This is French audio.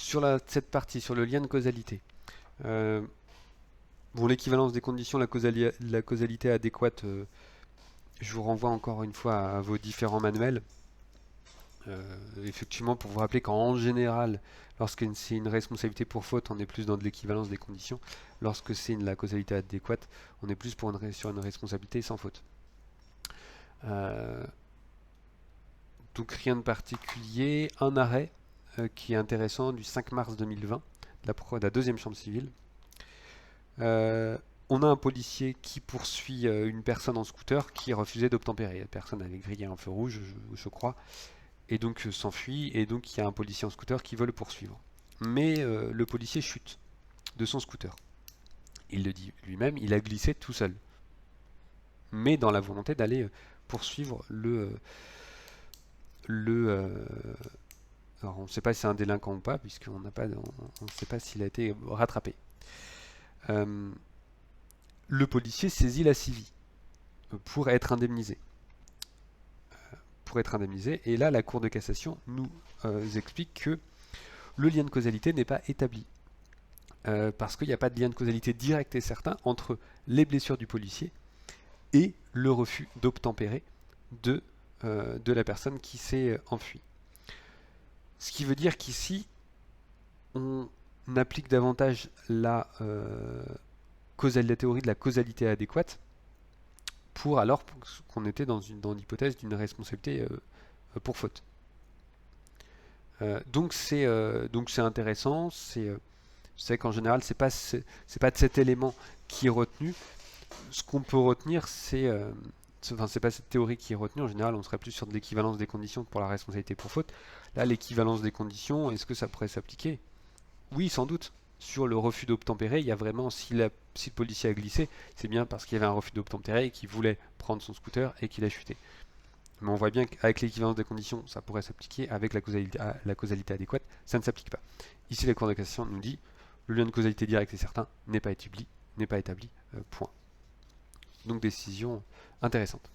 Sur cette partie, sur le lien de causalité, bon, l'équivalence des conditions, la causalité adéquate, je vous renvoie encore une fois à vos différents manuels. Effectivement, pour vous rappeler qu'en général, lorsque c'est une responsabilité pour faute, on est plus dans de l'équivalence des conditions. Lorsque c'est la causalité adéquate, on est plus sur une responsabilité sans faute. Donc rien de particulier. Un arrêt qui est intéressant du 5 mars 2020 de la deuxième chambre civile. On a un policier qui poursuit une personne en scooter qui refusait d'obtempérer. La personne avait grillé un feu rouge, je crois, et donc s'enfuit, et donc il y a un policier en scooter qui veut le poursuivre. Mais le policier chute de son scooter. Il le dit lui-même, il a glissé tout seul. Mais dans la volonté d'aller poursuivre alors on ne sait pas si c'est un délinquant ou pas, puisqu'on n'a pas, on ne sait pas s'il a été rattrapé. Le policier saisit la CIVI pour être indemnisé. Et là, la Cour de cassation nous explique que le lien de causalité n'est pas établi. Parce qu'il n'y a pas de lien de causalité direct et certain entre les blessures du policier et le refus d'obtempérer de la personne qui s'est enfuie. Ce qui veut dire qu'ici, on applique davantage la théorie de la causalité adéquate alors qu'on était dans l'hypothèse d'une responsabilité pour faute. Donc c'est intéressant. C'est qu'en général, c'est pas de cet élément qui est retenu. Ce qu'on peut retenir, c'est pas cette théorie qui est retenue. En général, on serait plus sur de l'équivalence des conditions pour la responsabilité pour faute. Là, l'équivalence des conditions, est-ce que ça pourrait s'appliquer? Oui, sans doute. Sur le refus d'obtempérer, il y a vraiment, si le policier a glissé, c'est bien parce qu'il y avait un refus d'obtempérer et qu'il voulait prendre son scooter et qu'il a chuté. Mais on voit bien qu'avec l'équivalence des conditions, ça pourrait s'appliquer. Avec la causalité adéquate, ça ne s'applique pas. Ici, la Cour de cassation nous dit le lien de causalité direct et certain n'est pas établi, point. Donc décision intéressante.